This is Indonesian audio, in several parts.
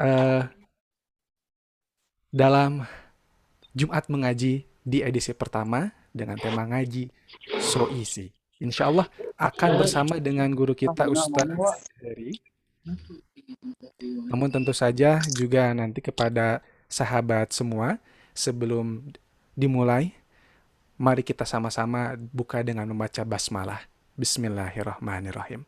eh, dalam Jumat Mengaji di edisi pertama dengan tema ngaji so easy. Insya Allah akan bersama dengan guru kita Ustadz Heri. Namun tentu saja juga nanti kepada sahabat semua, sebelum dimulai, mari kita sama-sama buka dengan membaca basmalah. Bismillahirrahmanirrahim.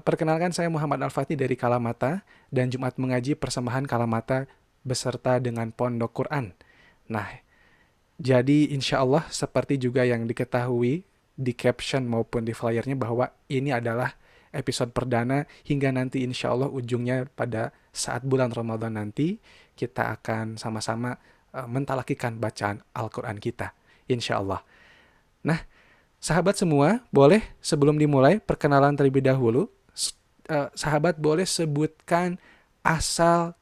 Perkenalkan, saya Muhammad Al-Fatih dari Kalamata dan Jumat Mengaji Persembahan Kalamata beserta dengan Pondok Quran. Nah, jadi insya Allah seperti juga yang diketahui di caption maupun di flyernya bahwa ini adalah episode perdana hingga nanti insya Allah ujungnya pada saat bulan Ramadan nanti kita akan sama-sama mentalakikan bacaan Al-Quran kita. Insya Allah. Nah, sahabat semua, boleh sebelum dimulai perkenalan terlebih dahulu. Sahabat boleh sebutkan asal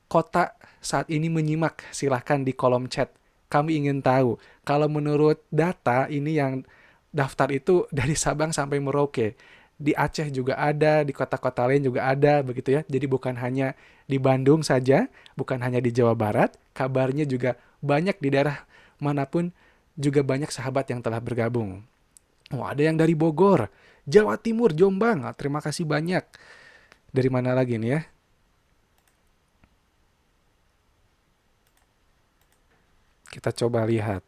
kota saat ini menyimak, silahkan di kolom chat. Kami ingin tahu, kalau menurut data ini yang daftar itu dari Sabang sampai Merauke. Di Aceh juga ada, di kota-kota lain juga ada, begitu ya. Jadi bukan hanya di Bandung saja, bukan hanya di Jawa Barat, kabarnya juga banyak di daerah manapun juga banyak sahabat yang telah bergabung. Oh, ada yang dari Bogor, Jawa Timur, Jombang. Ah, terima kasih banyak. Dari mana lagi nih ya? Kita coba lihat.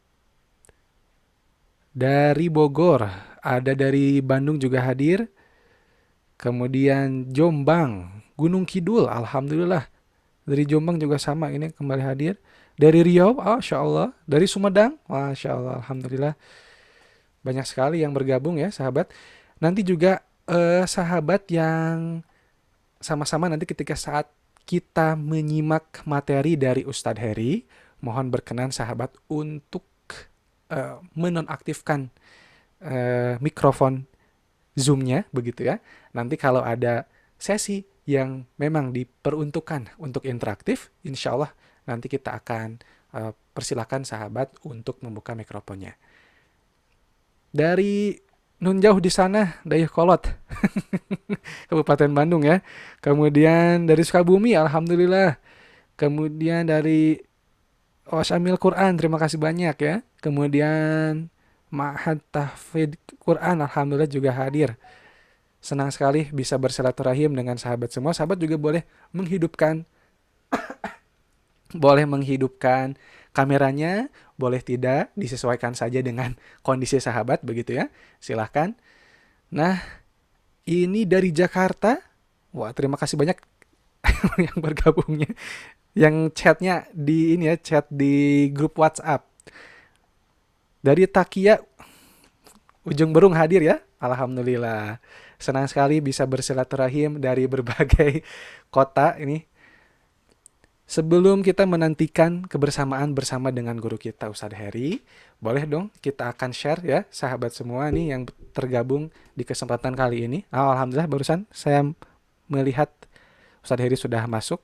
Dari Bogor, ada dari Bandung juga hadir. Kemudian Jombang, Gunung Kidul, Alhamdulillah. Dari Jombang juga sama, ini kembali hadir. Dari Riau, Masya Allah. Dari Sumedang, Masya Allah, Alhamdulillah. Banyak sekali yang bergabung ya, sahabat. Nanti juga sahabat yang sama-sama nanti ketika saat kita menyimak materi dari Ustadz Heri, mohon berkenan sahabat untuk menonaktifkan mikrofon Zoom-nya begitu ya. Nanti kalau ada sesi yang memang diperuntukkan untuk interaktif, insya Allah nanti kita akan persilakan sahabat untuk membuka mikrofonnya. Dari nun jauh di sana, Dayakolot, Kabupaten Bandung ya. Kemudian dari Sukabumi, Alhamdulillah. Kemudian dari Wasamil Quran, terima kasih banyak ya. Kemudian Ma'had Tahfidz Quran, Alhamdulillah juga hadir. Senang sekali bisa bersilaturahim dengan sahabat semua. Sahabat juga boleh menghidupkan kameranya, boleh tidak, disesuaikan saja dengan kondisi sahabat begitu ya. Silahkan. Nah, ini dari Jakarta. Wah, terima kasih banyak yang bergabungnya. Yang chatnya di ini ya, chat di grup WhatsApp. Dari Takia, Ujung Berung hadir ya. Alhamdulillah. Senang sekali bisa bersilaturahim dari berbagai kota ini. Sebelum kita menantikan kebersamaan bersama dengan guru kita Ustadz Heri, boleh dong kita akan share ya sahabat semua nih yang tergabung di kesempatan kali ini. Alhamdulillah barusan saya melihat Ustadz Heri sudah masuk.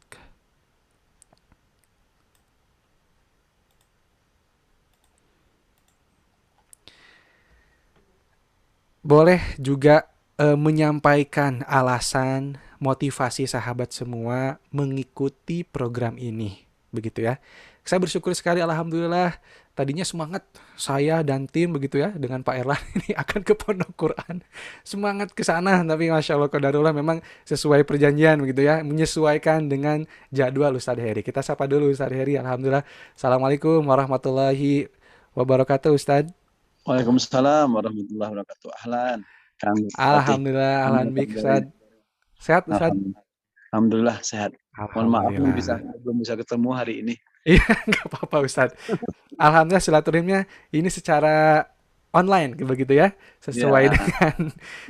Boleh juga menyampaikan alasan motivasi sahabat semua mengikuti program ini. Begitu ya. Saya bersyukur sekali Alhamdulillah. Tadinya semangat saya dan tim begitu ya dengan Pak Erlan ini akan ke Pondok Quran. Semangat ke sana tapi Masya Allah qadarullah memang sesuai perjanjian begitu ya. Menyesuaikan dengan jadwal Ustadz Heri. Kita sapa dulu Ustadz Heri. Alhamdulillah. Assalamualaikum warahmatullahi wabarakatuh Ustadz. Waalaikumsalam warahmatullahi wabarakatuh. Ahlan, Kang Fatih. Alhamdulillah, Gimana alhamdulillah kabarnya? Ustaz. Sehat Ustaz? Alhamdulillah. Alhamdulillah sehat. Mohon maaf Alhamdulillah. belum bisa ketemu hari ini. Iya, nggak apa-apa Ustaz. Alhamdulillah silaturahimnya ini secara online begitu ya. Sesuai Ya, dengan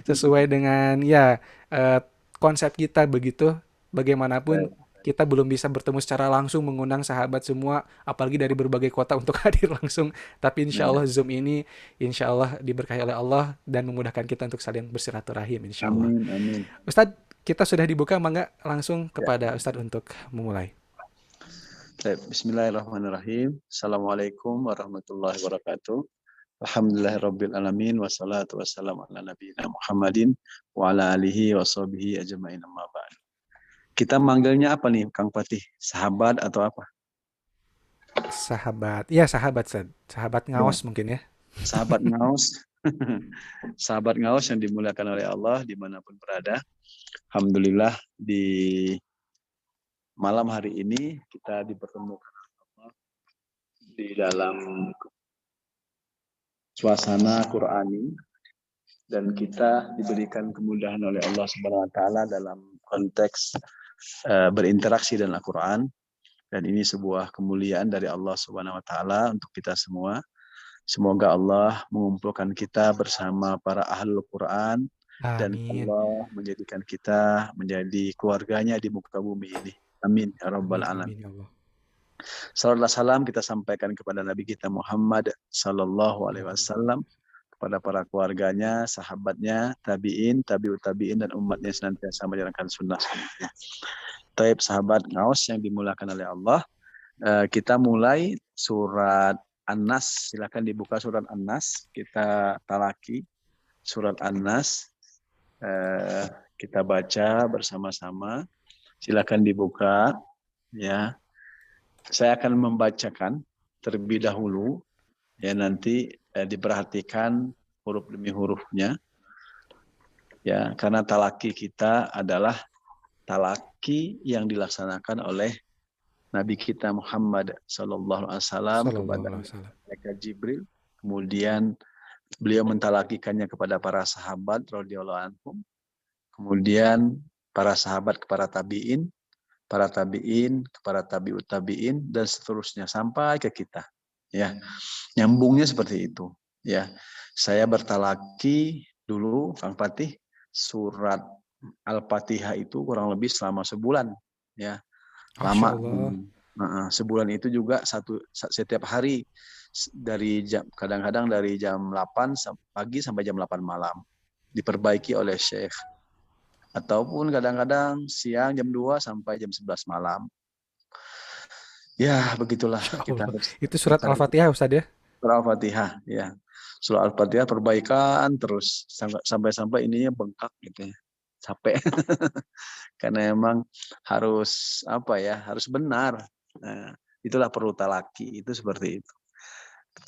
sesuai dengan ya eh, konsep kita begitu. Bagaimanapun baik. kita belum bisa bertemu secara langsung mengundang sahabat semua apalagi dari berbagai kota untuk hadir langsung. Tapi insya Ya. Allah Zoom ini insya Allah diberkahi oleh Allah dan memudahkan kita untuk saling bersilaturahim insya Allah. Amin, amin. Ustadz, kita sudah dibuka, mangga langsung Ya. kepada Ustadz untuk memulai. Baik. Bismillahirrahmanirrahim. Assalamualaikum warahmatullahi wabarakatuh. Alhamdulillahirabbil alamin wassalatu wassalamu ala nabiyina Muhammadin wa ala alihi wa sahbihi ajmain amma ba'd. Kita manggilnya apa nih, Kang Patih? Sahabat atau apa? Sahabat. Ya, sahabat, Ustaz. Sahabat Ya, ngaos mungkin ya. sahabat ngaus. Sahabat ngaus yang dimuliakan oleh Allah dimanapun berada. Alhamdulillah di malam hari ini kita dipertemukan di dalam suasana Qurani dan kita diberikan kemudahan oleh Allah Subhanahu wa taala dalam konteks berinteraksi dengan Al-Qur'an, dan ini sebuah kemuliaan dari Allah Subhanahu wa taala untuk kita semua. Semoga Allah mengumpulkan kita bersama para ahlul Quran dan Amin. Allah menjadikan kita menjadi keluarganya di muka bumi ini. Amin ya rabbal Amin, alamin. amin ya Allah. Salam salam kita sampaikan kepada Nabi kita Muhammad sallallahu alaihi wasallam, kepada para keluarganya, sahabatnya, tabi'in, tabi'ut tabi'in, dan umatnya senantiasa menjalankan sunnah-sunnahnya. Taib sahabat ngaos yang dimulakan oleh Allah, kita mulai surat An-Nas. Silakan dibuka surat An-Nas, kita talaki surat An-Nas, kita baca bersama-sama. Silakan dibuka ya. Saya akan membacakan terlebih dahulu ya, nanti diperhatikan huruf demi hurufnya ya, karena talaki kita adalah talaki yang dilaksanakan oleh Nabi kita Muhammad sallallahu alaihi wasallam Sallallahu kepada alaihi wasallam. malaikat Jibril, kemudian beliau mentalakikannya kepada para sahabat radhiyallahu anhum, kemudian para sahabat kepada tabi'in, para tabi'in kepada tabi'ut tabi'in, dan seterusnya sampai ke kita ya. Nyambungnya seperti itu ya. Saya bertalaki dulu Kang Patih surat Al-Fatihah itu kurang lebih selama sebulan ya. Masya Lama. Allah. Sebulan itu juga setiap hari dari jam, kadang-kadang dari jam 8 pagi sampai jam 8 malam diperbaiki oleh Syekh, ataupun kadang-kadang siang jam 2 sampai jam 11 malam. Ya, begitulah Masya kita Allah. harus Itu surat bertarik. Al-Fatihah, Ustaz ya? Surah Al-Fatihah ya. Surah Al-Fatihah perbaikan terus sampai ininya bengkak gitu ya. Capek. Karena emang harus apa ya, harus benar. Nah, itulah perlu talaki, itu seperti itu.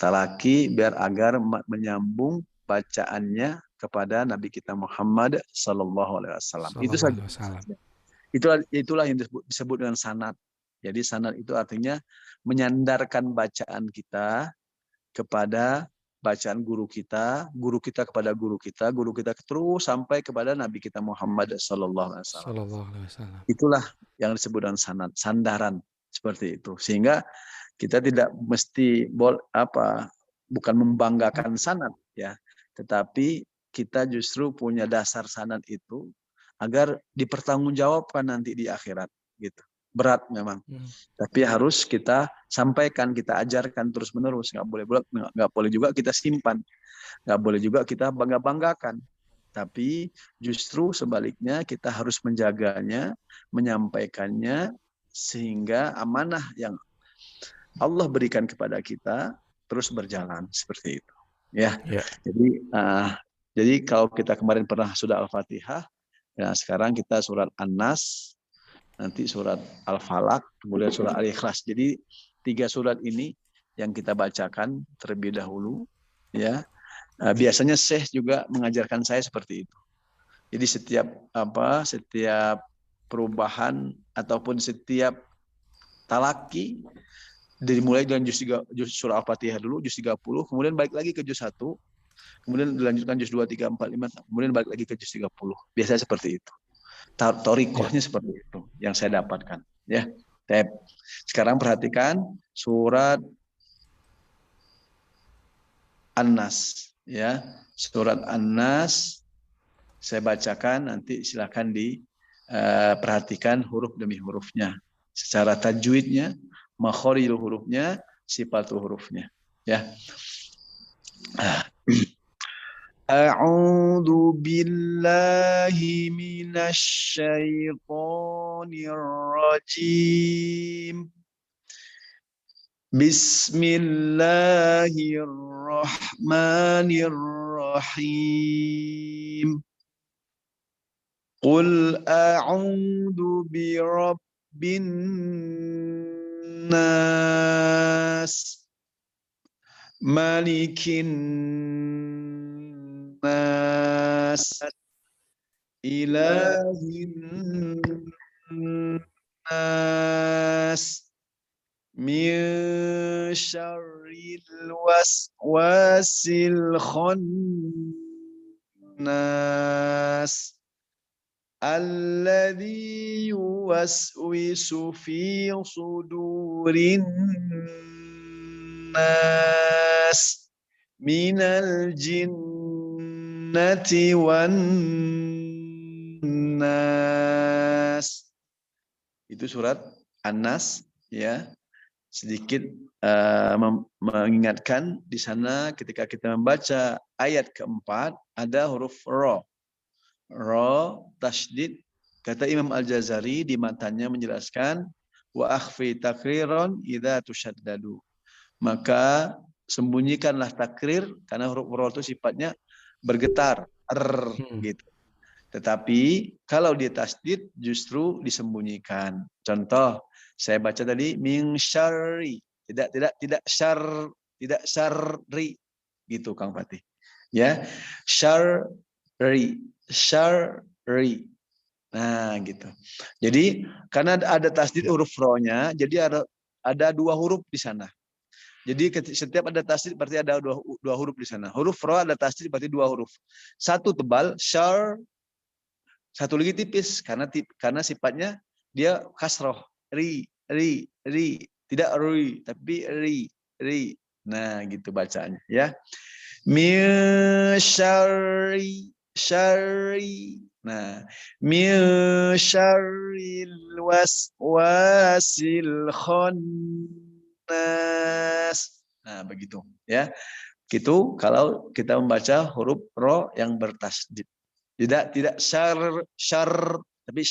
Talaki biar agar menyambung bacaannya kepada Nabi kita Muhammad sallallahu alaihi wasallam. Itu Sallallahu saja. alaihi wasallam. Itulah yang disebut dengan sanad. Jadi sanad itu artinya menyandarkan bacaan kita kepada bacaan guru kita kepada guru kita terus sampai kepada Nabi kita Muhammad sallallahu alaihi wasallam. Sallallahu alaihi wasallam. Itulah yang disebut dengan sanad, sandaran seperti itu. Sehingga kita tidak mesti bukan membanggakan sanad ya, tetapi kita justru punya dasar sanad itu agar dipertanggungjawabkan nanti di akhirat gitu. Berat memang, tapi harus kita sampaikan, kita ajarkan terus menerus. Nggak boleh juga kita simpan, nggak boleh juga kita banggakan. Tapi justru sebaliknya kita harus menjaganya, menyampaikannya, sehingga amanah yang Allah berikan kepada kita terus berjalan seperti itu. Ya, Ya. jadi kalau kita kemarin pernah sudah Al-Fatihah, ya sekarang kita surat An-Nas, nanti surat Al-Falaq, kemudian surat Al-Ikhlas. Jadi 3 surat ini yang kita bacakan terlebih dahulu ya. Biasanya Syekh juga mengajarkan saya seperti itu. Jadi setiap perubahan ataupun setiap talaki dimulai dengan juz surah Al-Fatihah dulu, juz 30, kemudian balik lagi ke juz 1, kemudian dilanjutkan juz 2, 3, 4, 5, kemudian balik lagi ke juz 30. Biasanya seperti itu. Ya. Torikohnya seperti itu yang saya dapatkan ya. Sekarang perhatikan surat An-Nas ya. Surat An-Nas saya bacakan, nanti silakan diperhatikan huruf demi hurufnya secara tajwidnya, makharijul hurufnya, sifatul hurufnya ya. A'udzu billahi minasy syaithanir rajim. Bismillahirrahmanirrahim. Qul a'udzu birabbin nas, malikin nas, ilahin nas, min syarril waswasil khannas, alladzi yuwaswisu fi sudurin nas, minal jinnati wan nas. Itu surat An-Nas, ya. Sedikit mengingatkan di sana ketika kita membaca ayat keempat ada huruf ro. Ro tasydid, kata Imam Al-Jazari di matanya menjelaskan wa akhfi takriron idza tusyaddadu. Maka sembunyikanlah takrir karena huruf ro itu sifatnya bergetar, gitu. Tetapi kalau dia tasdid justru disembunyikan. Contoh, saya baca tadi min syarri, tidak syarri, gitu Kang Fatih. Ya, syarri. Nah, gitu. Jadi karena ada tasdid huruf ro-nya, jadi ada dua huruf di sana. Jadi setiap ada tasdid berarti ada dua huruf di sana. Huruf ro ada tasdid berarti dua huruf. Satu tebal, syar, satu lagi tipis karena sifatnya dia kasroh, ri, tidak ri tapi ri. Nah, gitu bacaannya, ya. Min syarri. Nah, min syarril waswasil khannas. Nah, begitu, ya. Gitu kalau kita membaca huruf ro yang bertasdid. Tidak syar tapi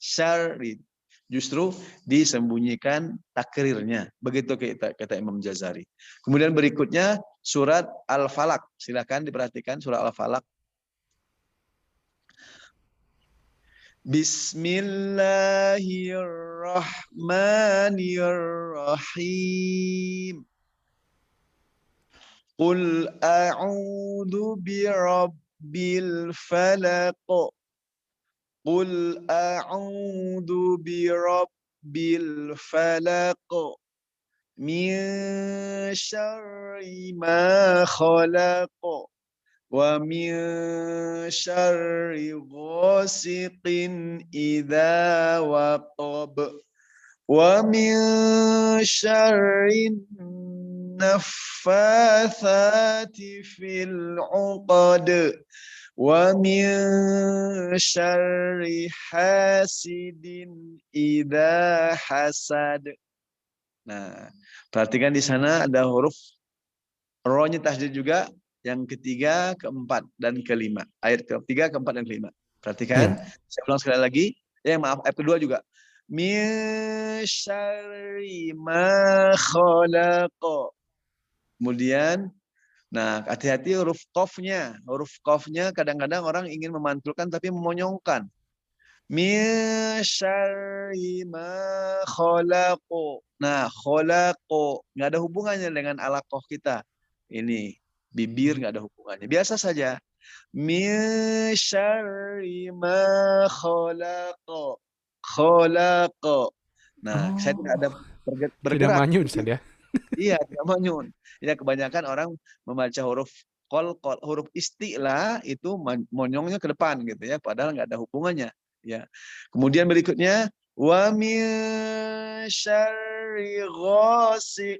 syarri. Justru disembunyikan takrirnya. Begitu kata Imam Jazari. Kemudian berikutnya surat Al-Falaq. Silakan diperhatikan surat Al-Falaq. Bismillahirrahmanirrahim. Qul a'udzu birabbil falaq. Qul a'udzu birabbil falaq. Min syarri ma khalaq. Wa min syarri ghasiqin idza waqab. Wa min syarri naffatsati fil 'uqad. Wa min syarri hasidin idza hasad. Nah, perhatikan di sana ada huruf ro-nya tasdid juga, yang ketiga, keempat, dan kelima. Ayat ketiga, keempat, dan kelima. Perhatikan, saya ulang sekali lagi. Maaf, ayat kedua juga. Min syarri ma khalaq. Kemudian, nah, hati-hati huruf qafnya. Huruf qafnya kadang-kadang orang ingin memantulkan tapi memonyongkan. Min syarri ma khalaq. Nah, khalaq nggak ada hubungannya dengan alaqah kita. Ini bibir nggak ada hubungannya. Biasa saja. Min syarri ma khalaq. Khalaq. Nah, saya tidak ada Tidak bergerak. manyun Ustaz ya. Iya, tidak manyun. Ya, kebanyakan orang membaca huruf huruf istilah itu monyongnya ke depan gitu ya, padahal nggak ada hubungannya. Ya. Kemudian berikutnya wa min syarri ghasiq.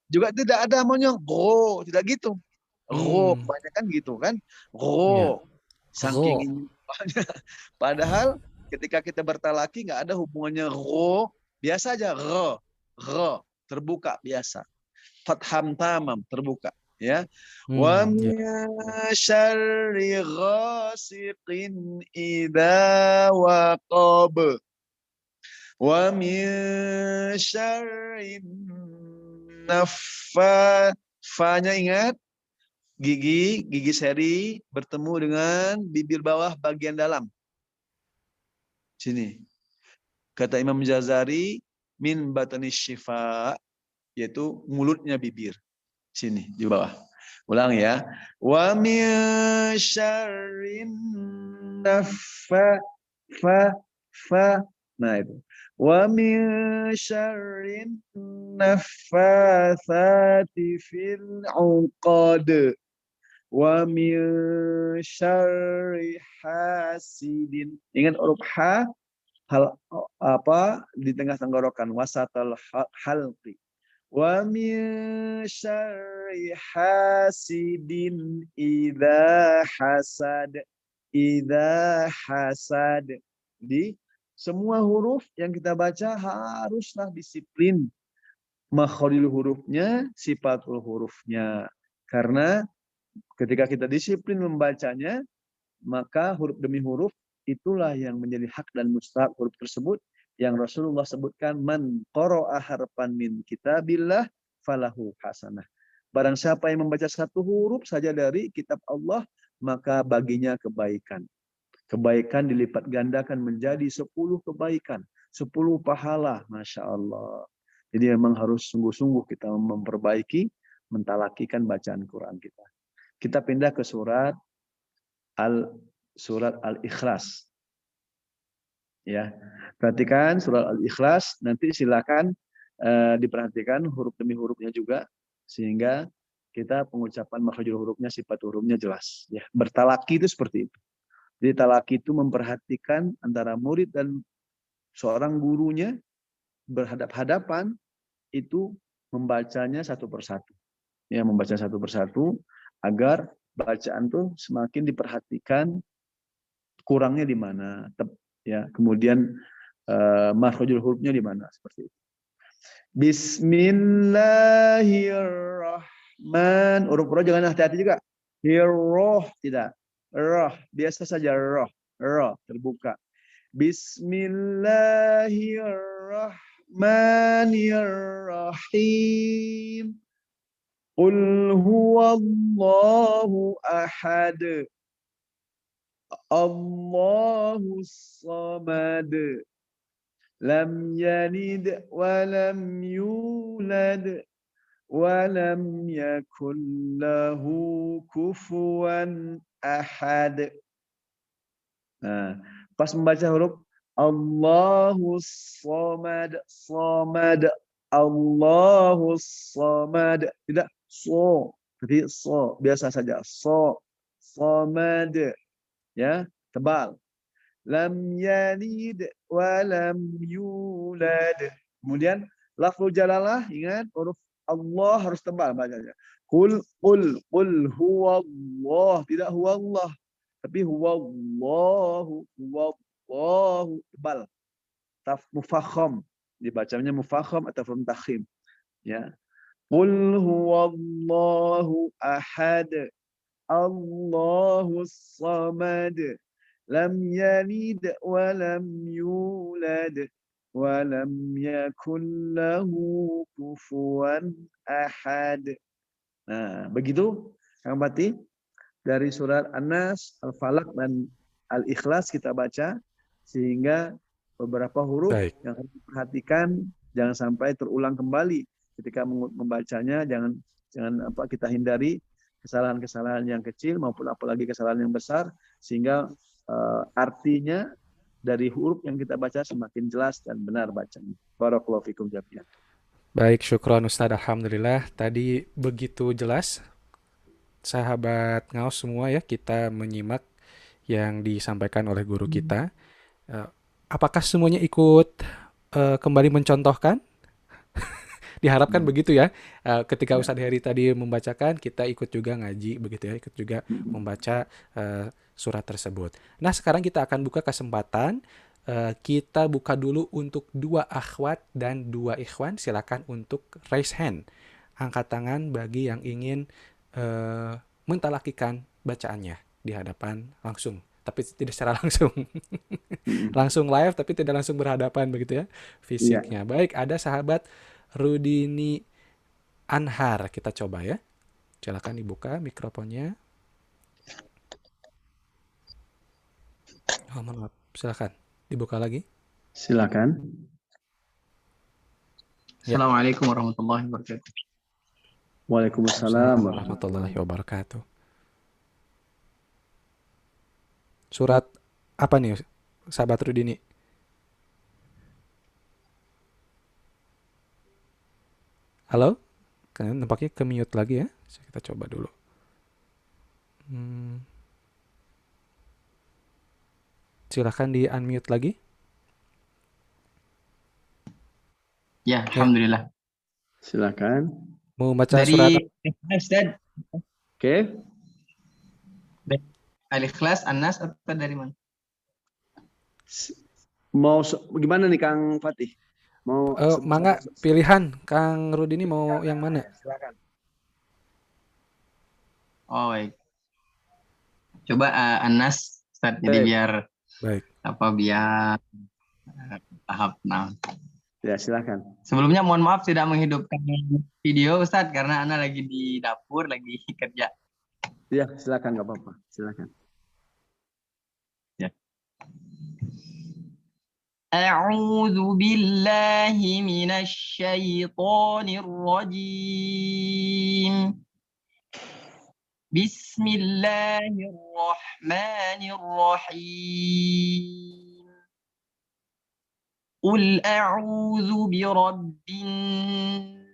Juga tidak ada monyong. Tidak gitu. Kebanyakan gitu kan. Iya. Saking ini. Padahal ketika kita bertalaki nggak ada hubungannya biasa aja terbuka biasa. Fatham tamam terbuka, ya. Wa min syarri ghasiqin idza waqab. Wa min syarri fa-nya ingat, Gigi seri bertemu dengan bibir bawah bagian dalam. Sini. Kata Imam Jazari, min batani syifa, yaitu mulutnya bibir. Sini, di bawah. Ulang ya. Wa min syarrin naffa fa. Nah itu. Wa min syarrin naffatsati fil 'uqad. Wa min syarri hasidin. Ingat huruf H, hal apa di tengah tenggorokan, wasatal halqi. Wa min syarri hasidin idza hasad. Idza hasad. Di semua huruf yang kita baca haruslah disiplin makhrajul hurufnya, sifatul hurufnya. Karena ketika kita disiplin membacanya, maka huruf demi huruf itulah yang menjadi hak dan mustahak huruf tersebut yang Rasulullah sebutkan, man qara'a harfan min kitabillah falahu hasanah. Barang siapa yang membaca satu huruf saja dari kitab Allah, maka baginya kebaikan. Kebaikan dilipat gandakan menjadi 10 kebaikan, 10 pahala, Masya Allah. Jadi memang harus sungguh-sungguh kita memperbaiki, mentalakikan bacaan Quran kita. Kita pindah ke surat Al-Ikhlas. Ya, perhatikan surat Al-Ikhlas. Nanti silakan diperhatikan huruf demi hurufnya juga, sehingga kita pengucapan makhrajul hurufnya, sifat hurufnya jelas. Ya, bertalaki itu seperti itu. Jadi talaki itu memperhatikan antara murid dan seorang gurunya berhadap-hadapan, itu membacanya satu persatu. Ya, membaca satu persatu agar bacaan tuh semakin diperhatikan kurangnya di mana, ya. Kemudian makhrajul hurufnya di mana, seperti itu. Bismillahirrahman. Huruf roh jangan hati-hati juga. Roh tidak. Roh biasa saja, roh. Roh terbuka. Bismillahirrahmanirrahim. Qul huwallahu ahad. Allahus samad. Lam yalid wa lam yulad wa lam yakul lahu kufuwan ahad. Nah, pas membaca huruf Allahus samad, samad, Allahus samad, tidak so, jadi so, biasa saja so, samad, ya, tebal. Lam yalid wa lam yulad. Kemudian lafzul jalalah, ingat huruf Allah harus tebal bacanya. Qul huwallah, tidak huwallah, tapi huwallahu, huwallahu tebal. Mufakham, dibacanya mufakham atau takhim, ya. Qul huwallahu ahad, Allahus samad. Lam yalid wa lam yulad wa lam yakul lahu kufuwan ahad. Nah, begitu Kang Pati dari surat An-Nas, Al-Falaq dan Al-Ikhlas kita baca, sehingga beberapa huruf Baik. yang harus diperhatikan jangan sampai terulang kembali ketika membacanya. Jangan kita hindari kesalahan-kesalahan yang kecil maupun apalagi kesalahan yang besar, sehingga artinya dari huruf yang kita baca semakin jelas dan benar bacanya. Barakallahu fikum jami'an. Baik, syukron Ustadz. Alhamdulillah. Tadi begitu jelas, sahabat ngaos semua ya, kita menyimak yang disampaikan oleh guru kita. Apakah semuanya ikut kembali mencontohkan? Diharapkan begitu ya. Ketika Ustadz Heri tadi membacakan, kita ikut juga ngaji, begitu ya, ikut juga membaca surat tersebut. Nah, sekarang kita akan buka kesempatan. Kita buka dulu untuk 2 akhwat dan 2 ikhwan. Silakan untuk raise hand, angkat tangan bagi yang ingin mentalakikan bacaannya di hadapan langsung, tapi tidak secara langsung. Langsung live tapi tidak langsung berhadapan, begitu ya fisiknya. Baik, ada sahabat Rudini Anhar, kita coba ya. Silakan dibuka mikrofonnya. Oh, maaf. Silakan dibuka lagi. Silakan. Ya. Assalamualaikum warahmatullahi wabarakatuh. Waalaikumsalam warahmatullahi wabarakatuh. Surat apa nih, sahabat Rudini? Halo? Kan nampaknya ke mute lagi ya. Kita coba dulu. Silahkan di unmute lagi. Ya, alhamdulillah. Silakan. Mau baca surat Dari Ustaz, Oke. Al-Ikhlas, An-Nas atau dari mana? Mau gimana nih Kang Fatih? Mau mangga pilihan Kang Rudini mau yang mana? Silakan. Oh, baik. Coba An-Nas, Ustaz. Jadi biar Baik. biar tahap. Nah. Ya, silakan. Sebelumnya mohon maaf tidak menghidupkan video Ustaz karena Ana lagi di dapur, lagi kerja. Ya, silakan, nggak apa-apa. Silakan. Ya. A'udzu billahi minasy syaithanir rajim. Bismillahirrahmanirrahim. Qul a'udzu birabbin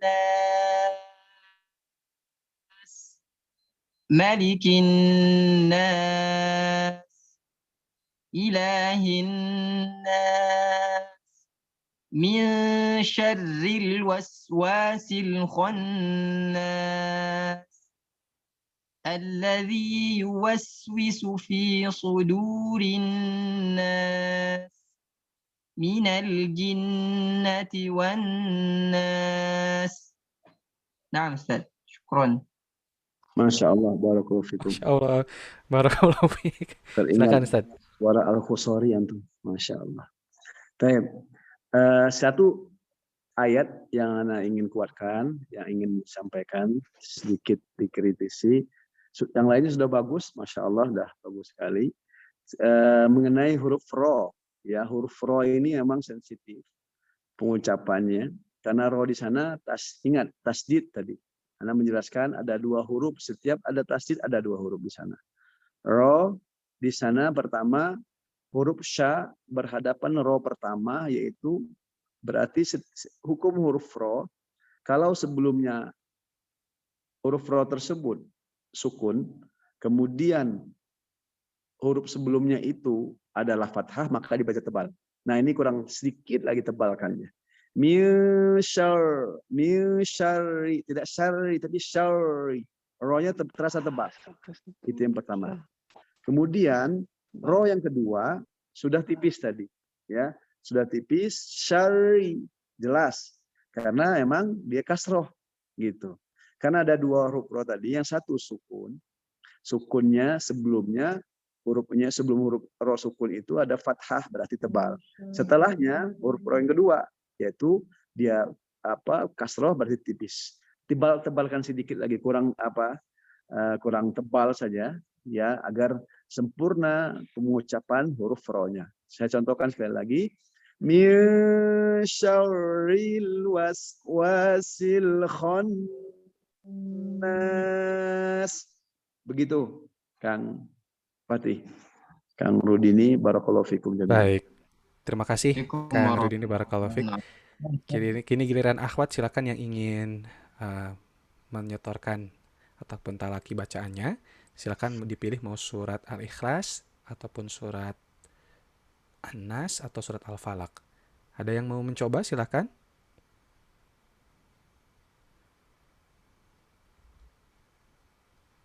nas, malikin nas, ilahin nas, min syarril waswasil khannas, alladzi yuwaswisu fi sudurin nas, minal jinnati wan nas. Nah, Ustaz. Syukron. Masya Allah, barakallahu fikum. Masya Allah, barakallahu fiik. Silakan Ustaz. Suara Al-Khusari antum. Masya Allah. Baik. Satu ayat yang Ana ingin kuatkan, yang ingin sampaikan, sedikit dikritisi. Yang lainnya sudah bagus, Masya Allah, sudah bagus sekali. Mengenai huruf ro. Ya, huruf ro ini memang sensitif pengucapannya karena ro di sana ingat tasdid tadi. Anda menjelaskan ada 2 huruf, setiap ada tasdid ada 2 huruf di sana. Ro di sana pertama huruf sya berhadapan ro pertama, yaitu berarti hukum huruf ro kalau sebelumnya huruf ro tersebut sukun, kemudian huruf sebelumnya itu adalah fathah, maka dibaca tebal. Nah, ini kurang sedikit lagi tebalkannya. Syarri, tidak syarri, tapi syarri. Ro-nya terasa tebal. Itu yang pertama. Kemudian, ro yang kedua sudah tipis tadi. Ya, sudah tipis, syarri. Jelas. Karena emang dia kasroh. Gitu. Karena ada 2 huruf ro tadi, yang satu sukun. Sukunnya sebelumnya hurufnya sebelum huruf ro sukun itu ada fathah, berarti tebal. Setelahnya huruf ro yang kedua, yaitu dia kasroh, berarti tipis. Tebalkan sedikit lagi, kurang kurang tebal saja ya, agar sempurna pengucapan huruf ro-nya. Saya contohkan sekali lagi. Min syarril waswasil khannas. Begitu, Kang Fatih. Kang Rudini, barakallahu fikum jami'an. Baik. Terima kasih Kang Rudini, barakallahu fiik. Kini giliran akhwat, silakan yang ingin menyetorkan ataupun talaki bacaannya. Silakan dipilih mau surat Al-Ikhlas ataupun surat An-Nas atau surat Al-Falaq. Ada yang mau mencoba, silakan.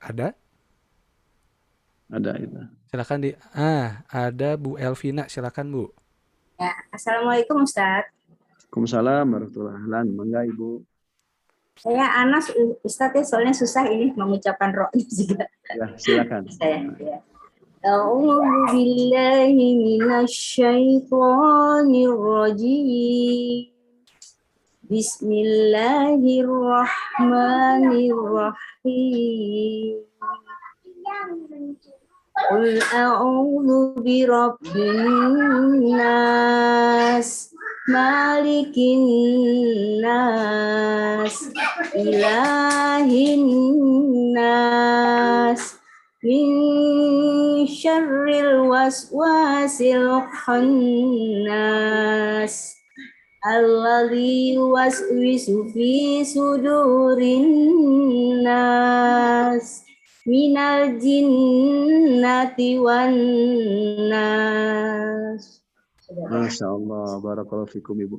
Ada? Ada itu. Silakan ada Bu Elvina, silakan Bu. Ya, Assalamualaikum Ustaz. Waalaikumsalam warahmatullahi wabarakatuh. Mangga Ibu. Saya Anas Ustaz ya, soalnya susah ini mengucapkan ro-nya juga. Ya, silakan. Saya ya. A'udzu billahi minasy syaithanir rajim. Bismillahirrahmanirrahim. Qul a'udzu birabbin nas, malikin nas, ilahin nas, min syarril waswasil khannas, alladzi yuwaswisu fi sudurin nas, minal jinnati wan nas. Masya Allah, barakallahu fikum Ibu.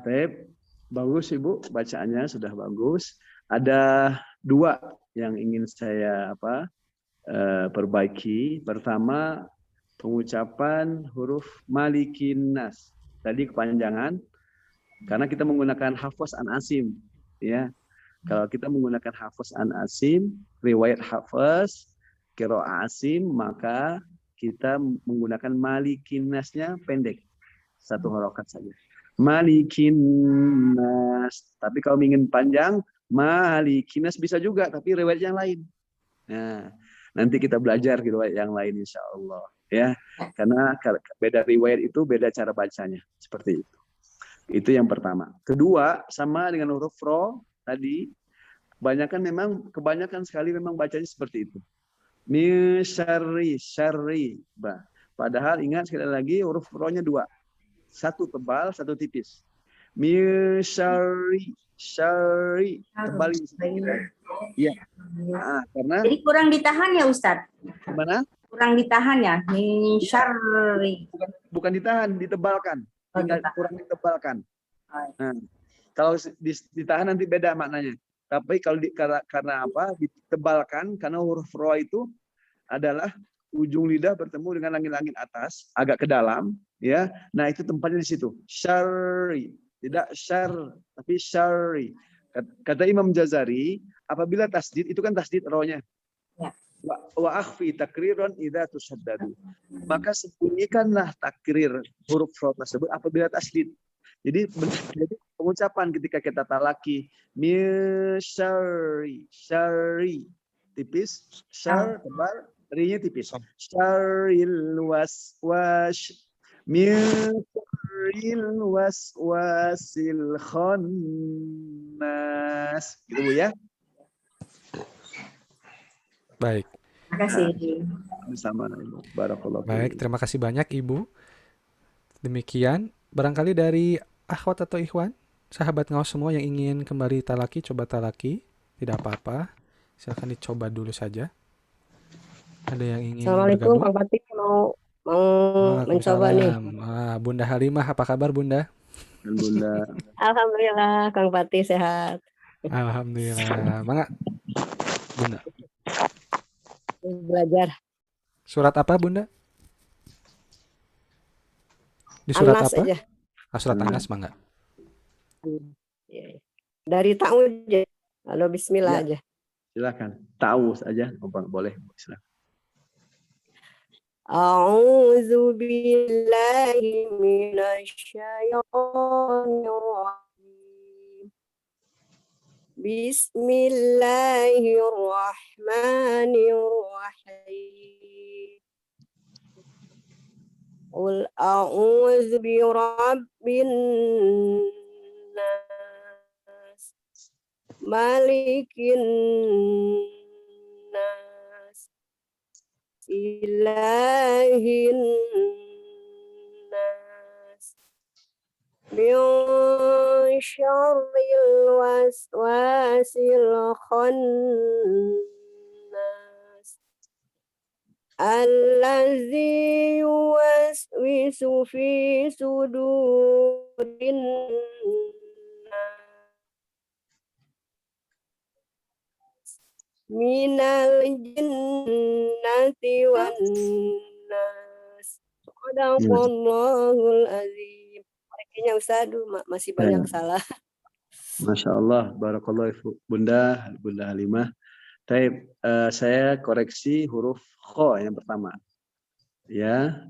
Baik, bagus Ibu, bacaannya sudah bagus. Ada dua yang ingin saya perbaiki. Pertama, pengucapan huruf malikin nas. Tadi kepanjangan, karena kita menggunakan hafaz an asim, ya. Kalau kita menggunakan hafaz an asim, riwayat hafaz, qiraah asim, maka kita menggunakan malikin nasnya pendek, satu harokat saja. Malikin nas. Tapi kalau ingin panjang, malikin nas bisa juga, tapi riwayat yang lain. Nah, nanti kita belajar riwayat yang lain insya Allah, ya. Karena beda riwayat itu beda cara bacanya, seperti itu. Itu yang pertama. Kedua, sama dengan huruf ro tadi, kebanyakan sekali memang bacanya seperti itu. Min syarri. Padahal ingat sekali lagi huruf ro-nya dua. Satu tebal, satu tipis. Min syarri. Tebal ini. Iya. Karena Jadi kurang ditahan ya Ustadz? gimana? Kurang ditahan ya? Min syarri. Bukan ditahan, ditebalkan. Kurang ditebalkan. Nah, kalau ditahan nanti beda maknanya. Tapi kalau karena apa? Ditebalkan, karena huruf ro itu adalah ujung lidah bertemu dengan langit-langit atas, agak ke dalam, ya. Nah, itu tempatnya di situ. Syarri, tidak syar, tapi syarri. Kata Imam Jazari, apabila tasdid itu kan tasdid ro-nya. Ya. Wa akhfi takriron idza tusaddadu. Maka sembunyikanlah takrir huruf ro tersebut apabila tasdid. Jadi pengucapan ketika kita talaki min syarri tipis, syar tebal, ri-nya tipis. Syarril waswas min syarril waswasil khannas. Gitu Bu ya. Baik. Terima kasih. Bersama Ibu. Barakallahu. Baik, terima kasih banyak Ibu. Demikian, barangkali dari akhwat atau ikhwan, sahabat ngawas semua yang ingin kembali talaki, coba talaki, tidak apa-apa. Silakan dicoba dulu saja. Ada yang ingin Assalamualaikum bergabung? Kang Fatih, mau mencoba nih. Waalaikumsalam. Bunda Halimah, apa kabar Bunda? Dan Bunda. Alhamdulillah Kang Fatih sehat. Alhamdulillah. Mangga, Bunda. Belajar Surat apa Bunda? Di surat Anas apa? aja. Surat Anas, mangga. Ya. Dari ta'u aja. Halo bismillah aja. Silakan. Tahu saja, boleh. Silakan. A'udzu billahi minasyaitonir rajim. Bismillahirrahmanirrahim. Qul a'udzu birabbin nas, malikin nas, ilahin nas, min syarril waswasil khannas, allazi yuwaswisu fi sudurin nas, minal jinnati wan nas. Sadaqallahul azim. Kayaknya Ustaz masih banyak salah. Masya Allah, barakallahu Bunda Halimah. Saya koreksi huruf kho yang pertama. Ya,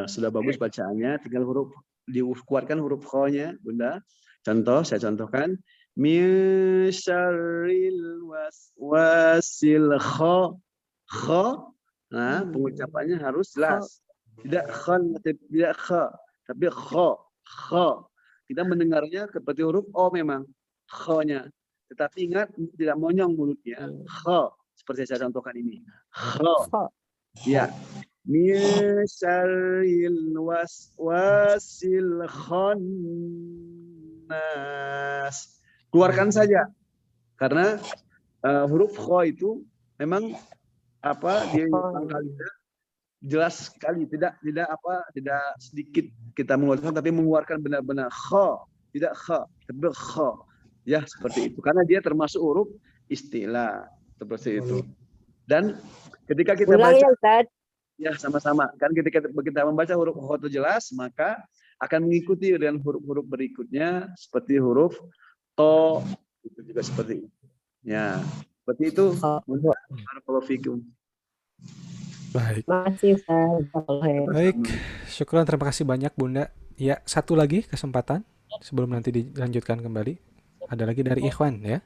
sudah bagus bacaannya, tinggal huruf dikuatkan huruf kho-nya, Bunda. Contoh, saya contohkan. Min syarril waswasil kho. Kho. Nah, pengucapannya harus jelas. Tidak khon, tidak kha, tapi kho. Kho. Kita mendengarnya seperti huruf O memang. Kho-nya. Tetapi ingat, tidak monyong mulutnya. Kho. Seperti saya contohkan ini. Kho. Ya. Min syarril waswasil khannas. Keluarkan saja. Karena huruf kho itu memang di pangkalnya jelas sekali, tidak sedikit kita mengeluarkan, tapi mengeluarkan benar-benar kho, tidak kha, tapi kho. Ya, seperti itu. Karena dia termasuk huruf istilah, seperti itu. Dan ketika kita Ulang baca, ya Ustaz. ya sama-sama. Kan ketika kita membaca huruf kho itu jelas, maka akan mengikuti dengan huruf-huruf berikutnya seperti huruf to, itu juga seperti itu. Ya, seperti itu. Barakallahu fikum. Baik. Makasih Ustaz. Baik, syukran, terima kasih banyak Bunda. Ya, satu lagi kesempatan sebelum nanti dilanjutkan kembali. Ada lagi dari Ikhwan ya.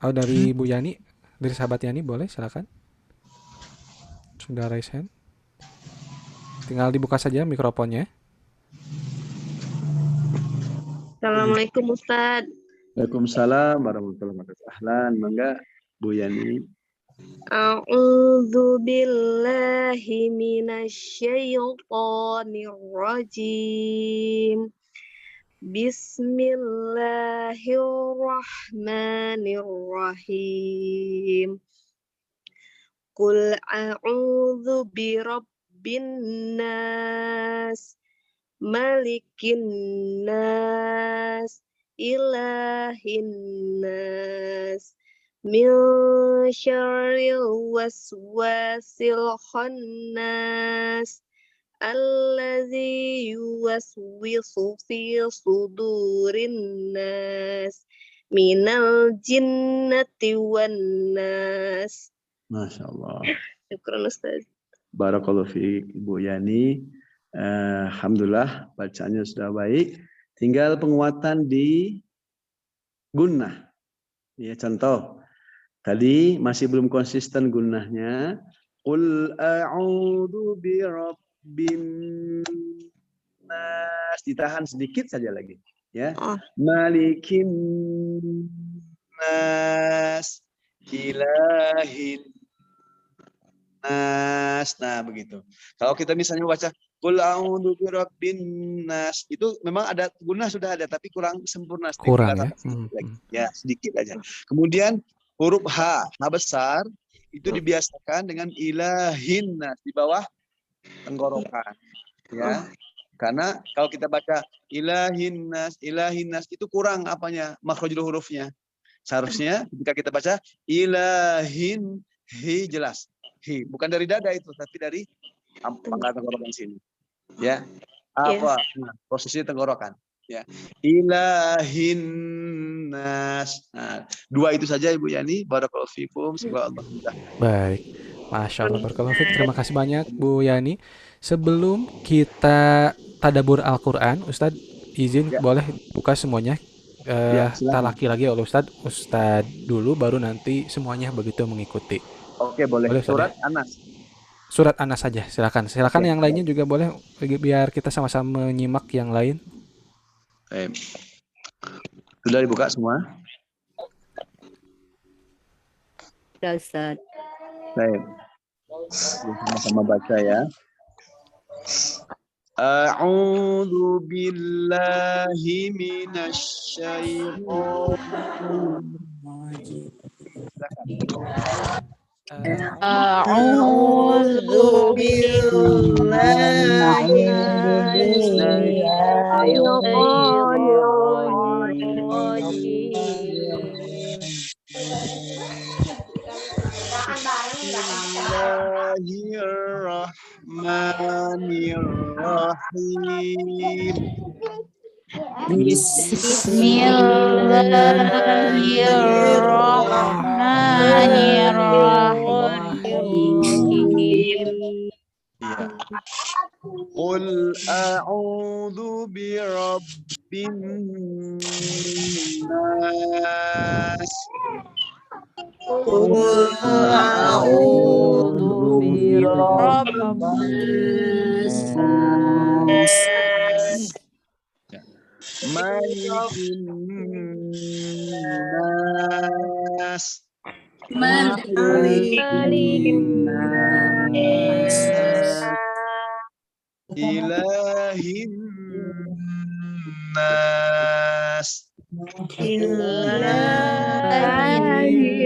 Oh, dari Bu Yani, dari sahabat Yani, boleh silakan. Sudah raise hand. Tinggal dibuka saja mikrofonnya. Assalamualaikum Ustaz. Waalaikumsalam warahmatullahi wabarakatuh. Ahlan, mangga Bu Yani. A'udzu billahi minasyaitonir rajim. Bismillahirrahmanirrahim. Qul a'udzu birabbin nas, malikin nas, ilahin nas, min syarril waswasil khannas, allazi yuwaswisu fi sudurin nas, minal jinnati wan nas. Masya Allah. Syukran Ustaz. Barakallahu fiik Ibu Yani. Alhamdulillah bacaannya sudah baik. Tinggal penguatan di gunnah. Ya, contoh. Tadi masih belum konsisten gunnahnya. Qul a'udzu birabbin nas. Ditahan sedikit saja lagi. Ya. Malikin nas. Ilahin nas. Nah, begitu. Kalau kita misalnya baca Qul a'udzu birabbin nas, itu memang ada gunnah sudah ada, tapi kurang sempurna sedikit. Kurang ya. Lagi. Ya, sedikit aja. Kemudian huruf H besar itu dibiasakan dengan ilahin nas di bawah tenggorokan. Ya. Karena kalau kita baca ilahin nas itu kurang makhrajul hurufnya. Seharusnya ketika kita baca ilahin, hi jelas. Hi, bukan dari dada itu, tapi dari pangkal tenggorokan sini. Ya. Nah, posisi tenggorokan. Ya. Ilahin nas. Nah, dua itu saja Ibu Yani. Barakallahu fikum. Semoga Allah mudah. Baik. Masya Allah, barakallahu fiik. Terima kasih banyak Bu Yani. Sebelum kita tadabbur Al-Quran, Ustadz izin boleh buka semuanya. Talaki lagi oleh Ustadz dulu, baru nanti semuanya begitu mengikuti. Oke, boleh. Surat Anas. Surat Anas saja, silakan. Yang lainnya juga boleh, biar kita sama-sama menyimak yang lain. Sudah dibuka semua? Sudah Ustaz. Baik. Sama-sama baca ya. A'udzu billahi minasyaitonir rajim. A'udzu billahi Bismillahirrahmanirrahim. Bismillahirrahmanirrahim. Qul a'udzu birabbin nas. قل أعوذ برب الناس Malikin nas. مالك الناس Ilahin nas. إله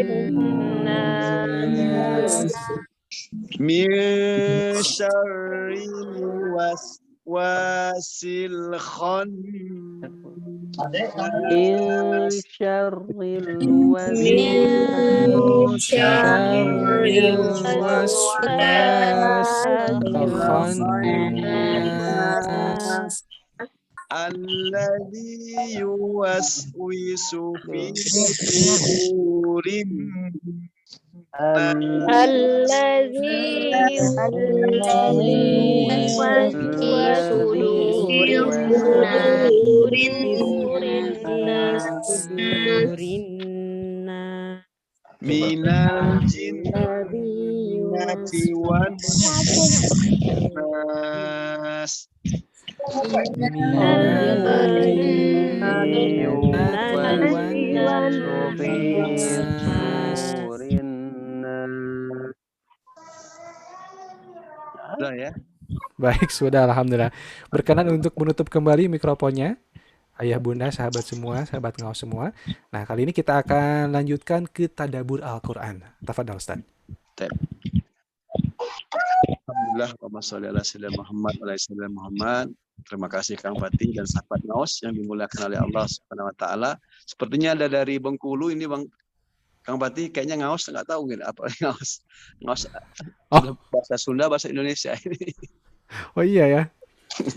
الناس Min syarril waswasil من khannas. شر من شر شر الوسواس الوسواس الخناس الخناس Alladzi yuwaswisu fi sudurin nas. الذي يوسوس في صدور الناس Minal الذي jinnati wan nas. minal الذي jinnati wan يوسوس في nas. صدور الناس. Sudah ya. Baik, sudah alhamdulillah. Berkenan untuk menutup kembali mikrofonnya. Ayah bunda, sahabat semua, sahabat ngaos semua. Nah, kali ini kita akan lanjutkan ke tadabbur Al-Quran. Tafadhol Ustaz. Alhamdulillah, Allahumma sholli ala sayyidina Muhammad wa ala sayyidina Muhammad. Terima kasih Kang Fatih dan sahabat Ngaos yang dimuliakan oleh Allah Subhanahu wa taala. Sepertinya ada dari Bengkulu ini Bang Kang Fatih, kayaknya Ngaos nggak tahu gitu apa Ngaos. Ngaos Oh. bahasa Sunda, bahasa Indonesia ini. Oh iya ya.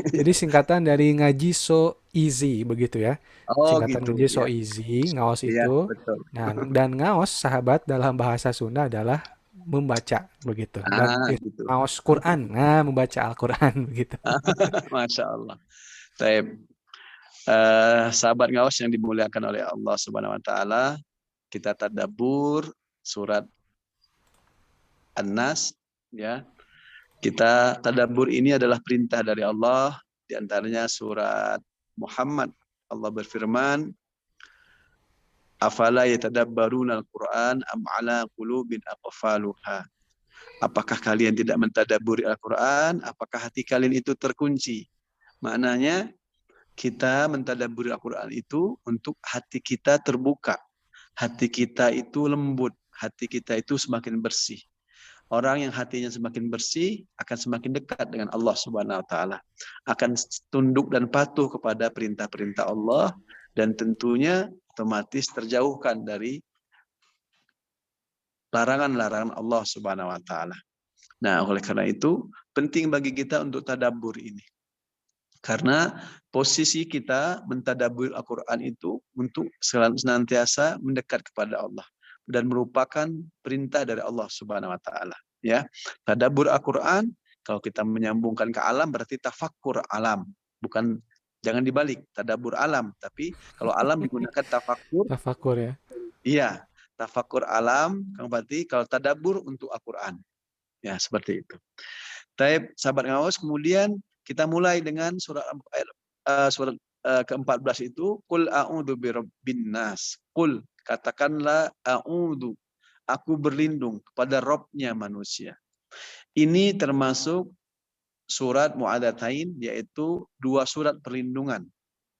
Jadi singkatan dari ngaji so easy begitu ya. Oh Singkatan gitu. ngaji so Ya. easy, ngaos Iya, itu. betul. Nah, dan ngaos sahabat dalam bahasa Sunda adalah membaca begitu. Dan Gitu. ngaos Quran, nah membaca Al-Quran begitu. Masya Allah. Baik. Sahabat Ngaos yang dimuliakan oleh Allah Subhanahu wa taala, kita tadabbur surat An-Nas ya. Kita tadabbur ini adalah perintah dari Allah, di antaranya surat Muhammad. Allah berfirman, afala yatadabbaruna al-Qur'an am ala qulubin aqfaluha. Apakah kalian tidak mentadabburi Al-Qur'an? Apakah hati kalian itu terkunci? Maknanya kita mentadabburi Al-Qur'an itu untuk hati kita terbuka. Hati kita itu lembut, hati kita itu semakin bersih. Orang yang hatinya semakin bersih akan semakin dekat dengan Allah Subhanahu wa taala. Akan tunduk dan patuh kepada perintah-perintah Allah dan tentunya otomatis terjauhkan dari larangan-larangan Allah Subhanahu wa taala. Nah, oleh karena itu penting bagi kita untuk tadabbur ini. Karena posisi kita mentadabbur Al-Qur'an itu untuk senantiasa mendekat kepada Allah dan merupakan perintah dari Allah Subhanahu wa taala, ya. Tadabbur Al-Qur'an kalau kita menyambungkan ke alam berarti tafakkur alam, bukan jangan dibalik, tadabbur alam, tapi kalau alam digunakan tafakkur. Tafakur ya. Iya, tafakkur alam, Kang Pati, kalau tadabbur untuk Al-Qur'an. Ya, seperti itu. Taib sahabat Ngaos, kemudian kita mulai dengan surat ke-14 itu, qul a'udzu birabbin nas. Qul, katakanlah a'udzu, aku berlindung kepada Rabb-nya manusia. Ini termasuk surat Mu'adzatain, yaitu 2 surat perlindungan.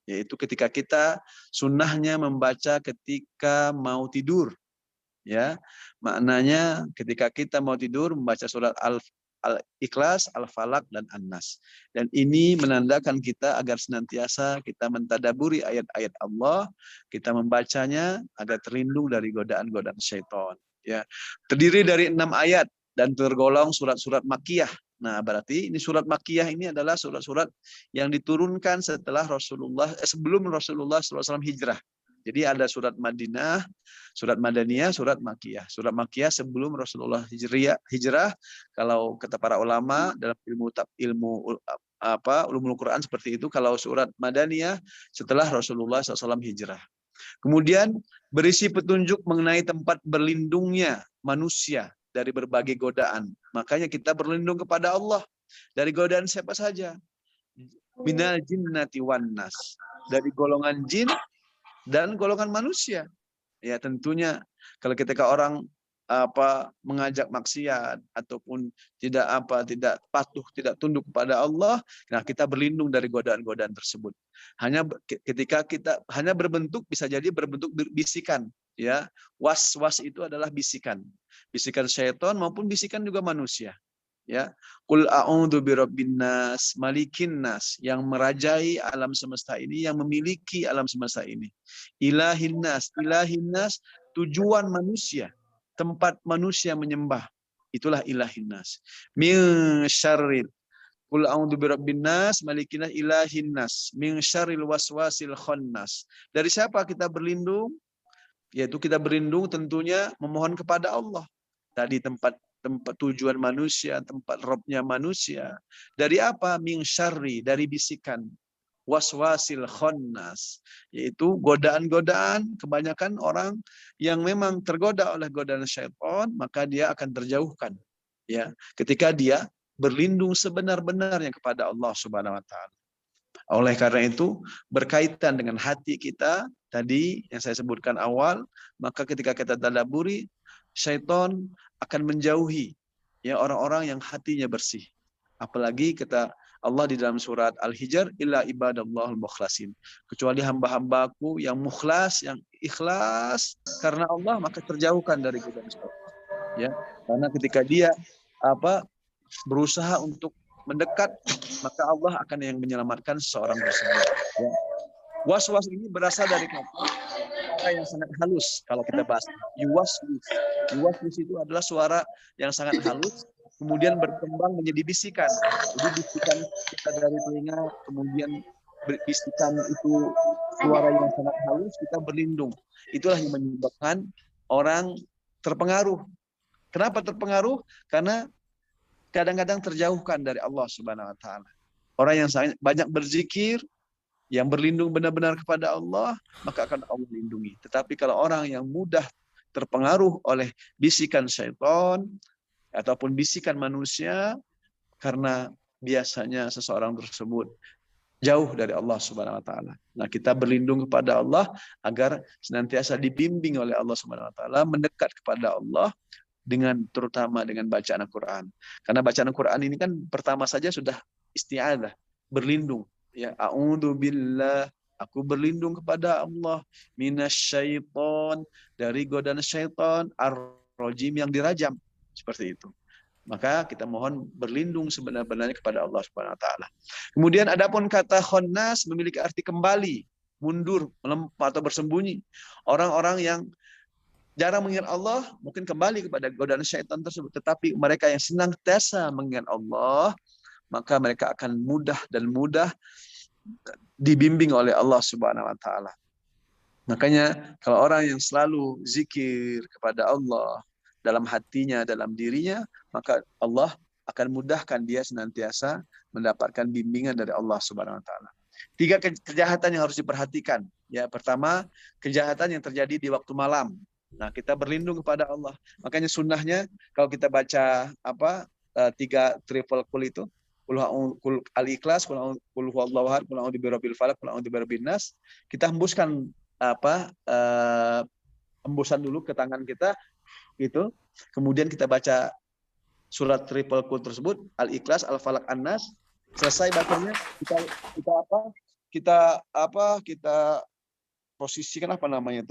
Yaitu ketika kita sunnahnya membaca ketika mau tidur. Ya, maknanya ketika kita mau tidur membaca surat Al-Ikhlas, Al-Falaq, dan An-Nas. Dan ini menandakan kita agar senantiasa kita mentadaburi ayat-ayat Allah, kita membacanya agar terlindung dari godaan-godaan syaitan. Ya, terdiri dari 6 ayat dan tergolong surat-surat Makkiyah. Nah, berarti ini surat Makkiyah ini adalah surat-surat yang diturunkan setelah sebelum Rasulullah SAW hijrah. Jadi ada surat Madinah, surat Madaniyah, surat Makkiyah. Surat Makkiyah sebelum Rasulullah hijrah. Kalau kata para ulama dalam ulumul Quran seperti itu. Kalau surat Madaniyah setelah Rasulullah SAW hijrah. Kemudian berisi petunjuk mengenai tempat berlindungnya manusia dari berbagai godaan. Makanya kita berlindung kepada Allah dari godaan siapa saja. Minal jinnati wan nas, dari golongan jin dan golongan manusia. Ya tentunya kalau ketika orang mengajak maksiat ataupun tidak patuh, tidak tunduk kepada Allah, nah kita berlindung dari godaan-godaan tersebut. Hanya ketika kita hanya berbentuk, bisa jadi berbentuk bisikan, ya. Was-was itu adalah bisikan syaitan maupun bisikan juga manusia. Ya, qul a'udzu birabbin nas, malikin nas, yang merajai alam semesta ini, yang memiliki alam semesta ini. Ilahin nas, tujuan manusia, tempat manusia menyembah, itulah ilahin nas. Min syarril, qul a'udzu birabbin nas, malikin nas, ilahin nas, min syarril waswasil khannas. Dari siapa kita berlindung? Yaitu kita berlindung tentunya memohon kepada Allah. Tadi tempat tujuan manusia, tempat robnya manusia. Dari apa? Min syarri, dari bisikan. Waswasil khannas, yaitu godaan-godaan. Kebanyakan orang yang memang tergoda oleh godaan syaitan, maka dia akan terjauhkan. Ya, ketika dia berlindung sebenar-benarnya kepada Allah Subhanahu wa taala. Oleh karena itu, berkaitan dengan hati kita tadi yang saya sebutkan awal, maka ketika kita tadabburi, syaitan akan menjauhi ya orang-orang yang hatinya bersih. Apalagi kata Allah di dalam surat Al-Hijr, illa ibadallahul mukhlasin. Kecuali hamba-hambaku yang mukhlas, yang ikhlas karena Allah, maka terjauhkan dari godaan syaitan. Ya, karena ketika dia berusaha untuk mendekat, maka Allah akan yang menyelamatkan seseorang tersebut. Ya. Was-was ini berasal dari kata yang sangat halus. Kalau kita bahas yuwaswis itu adalah suara yang sangat halus, kemudian berkembang menjadi bisikan. Jadi bisikan kita dari telinga, kemudian bisikan itu suara yang sangat halus, kita berlindung. Itulah yang menyebabkan orang terpengaruh. Kenapa terpengaruh? Karena kadang-kadang terjauhkan dari Allah Subhanahu wa taala. Orang yang sangat banyak berzikir, yang berlindung benar-benar kepada Allah, maka akan Allah lindungi. Tetapi kalau orang yang mudah terpengaruh oleh bisikan syaitan ataupun bisikan manusia, karena biasanya seseorang tersebut jauh dari Allah Subhanahu wa taala. Nah, kita berlindung kepada Allah agar senantiasa dibimbing oleh Allah Subhanahu wa taala, mendekat kepada Allah terutama dengan bacaan Al-Qur'an. Karena bacaan Al-Qur'an ini kan pertama saja sudah isti'adzah, berlindung. Ya, a'udzu billah, aku berlindung kepada Allah, minasyaiton, dari godaan syaitan, ar-rajim, yang dirajam. Seperti itu. Maka kita mohon berlindung sebenar-benarnya kepada Allah Subhanahu wa taala. Kemudian adapun kata khannas memiliki arti kembali, mundur, melompat atau bersembunyi. Orang-orang yang jarang mengingat Allah mungkin kembali kepada godaan syaitan tersebut, tetapi mereka yang senantiasa mengingat Allah, maka mereka akan mudah dibimbing oleh Allah Subhanahu wa taala. Makanya kalau orang yang selalu zikir kepada Allah dalam hatinya, dalam dirinya, maka Allah akan mudahkan dia senantiasa mendapatkan bimbingan dari Allah Subhanahu wa taala. 3 kejahatan yang harus diperhatikan. Ya, pertama, kejahatan yang terjadi di waktu malam. Nah, kita berlindung kepada Allah. Makanya sunnahnya kalau kita baca 3 triple kul itu, kul al-ikhlas, kul huwallahu ahad, kul a'udzu birabbil falaq, kul a'udzu birabbin nas, kita hembuskan hembusan dulu ke tangan kita gitu. Kemudian kita baca surat triple kul tersebut, al-ikhlas, al-falaq, an-nas. Selesai bacanya, kita posisikan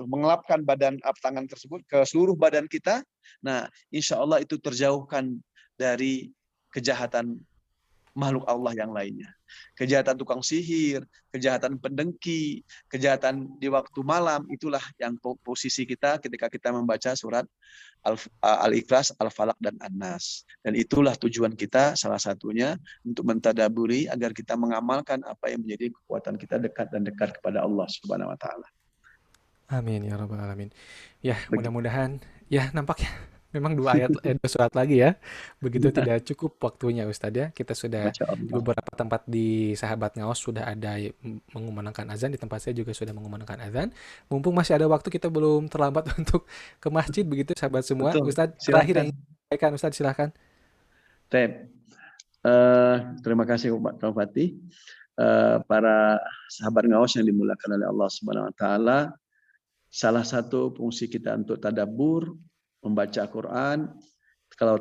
mengelapkan badan tangan tersebut ke seluruh badan kita. Nah, insya Allah itu terjauhkan dari kejahatan makhluk Allah yang lainnya. Kejahatan tukang sihir, kejahatan pendengki, kejahatan di waktu malam, itulah yang posisi kita ketika kita membaca surat Al-Ikhlas, Al-Falaq, dan An-Nas. Dan itulah tujuan kita salah satunya untuk mentadaburi agar kita mengamalkan apa yang menjadi kekuatan kita dekat kepada Allah Subhanahu wa taala. Amin ya rabbal alamin. Ya, Begi- mudah-mudahan ya nampaknya memang 2 surat lagi ya. Begitu tidak cukup waktunya Ustadz ya. Kita sudah Masya di Allah. beberapa tempat di Sahabat Ngaos sudah ada mengumandangkan azan, di tempat saya juga sudah mengumandangkan azan. Mumpung masih ada waktu, kita belum terlambat untuk ke masjid begitu sahabat semua. Betul. Ustadz terakhir Silahkan. yang ingin disampaikan, Ustadz silahkan. Tep. Terima kasih Pak Fatih. Para sahabat ngawas yang dimuliakan oleh Allah Subhanahu wa taala, salah satu fungsi kita untuk tadabbur, membaca Quran. Kalau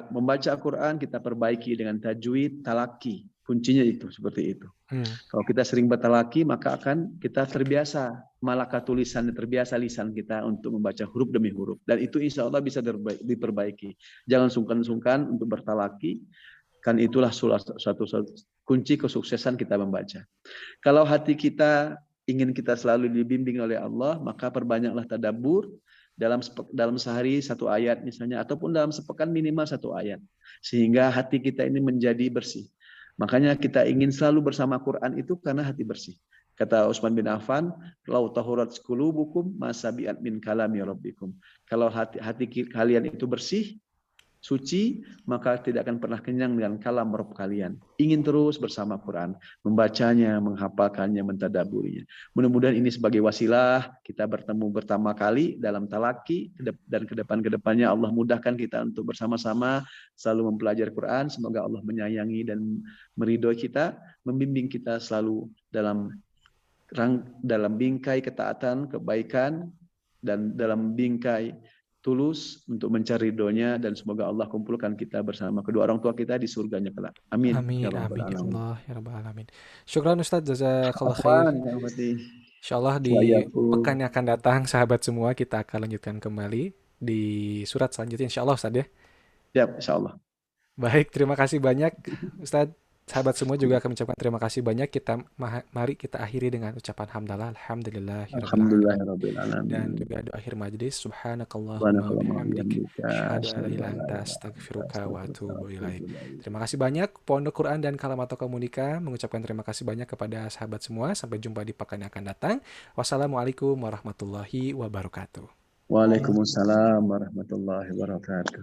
membaca Quran kita perbaiki dengan tajwid, talaki. Kuncinya itu seperti itu. Kalau kita sering bertalaki, maka akan kita terbiasa malaka tulisan, terbiasa lisan kita untuk membaca huruf demi huruf. Dan itu insya Allah bisa diperbaiki. Jangan sungkan-sungkan untuk bertalaki, kan itulah suatu kunci kesuksesan kita membaca. Kalau hati kita ingin kita selalu dibimbing oleh Allah, maka perbanyaklah tadabbur dalam sehari 1 ayat misalnya, ataupun dalam sepekan minimal 1 ayat, sehingga hati kita ini menjadi bersih. Makanya kita ingin selalu bersama Quran itu karena hati bersih. Kata Utsman bin Affan, "Lau tahurat qulubukum masabi'at min kalami rabbikum." Kalau hati kalian itu bersih, suci, maka tidak akan pernah kenyang dengan kalam Rabb kalian. Ingin terus bersama Quran, membacanya, menghafalkannya, mentadaburinya. Mudah-mudahan ini sebagai wasilah kita bertemu pertama kali dalam talaki, dan kedepannya Allah mudahkan kita untuk bersama-sama selalu mempelajari Quran. Semoga Allah menyayangi dan meridhoi kita, membimbing kita selalu dalam bingkai ketaatan, kebaikan, dan dalam bingkai tulus untuk mencari ridhonya, dan semoga Allah kumpulkan kita bersama kedua orang tua kita di surganya kelak. Amin. Amin, Ya Rabbal amin ya Alamin. Allah ya rabbal alamin. Syukran Ustadz, jazakallah khair. Afwan, ya Fatih. Insyaallah di pekan yang akan datang sahabat semua kita akan lanjutkan kembali di surat selanjutnya insyaallah Ustadz ya. Ya, insyaallah. Baik, terima kasih banyak Ustadz. Sahabat semua juga akan mengucapkan terima kasih banyak. Mari kita akhiri dengan ucapan hamdalah Alhamdulillahirabbil dan alamin. juga doa akhir majlis. Subhanakallahumma Subhanakallahumma wa bihamdik bihamdika, asyhadu an la asyhadu an ilaha illa la anta ilaha illa anta, astaghfiruka wa astaghfiruka wa atubu ilaik. atubu ilaik. Terima kasih banyak Pondok Quran dan Kalamat Komunika mengucapkan terima kasih banyak kepada sahabat semua. Sampai jumpa di pekan yang akan datang. Wassalamualaikum warahmatullahi wabarakatuh. Waalaikumsalam warahmatullahi wabarakatuh.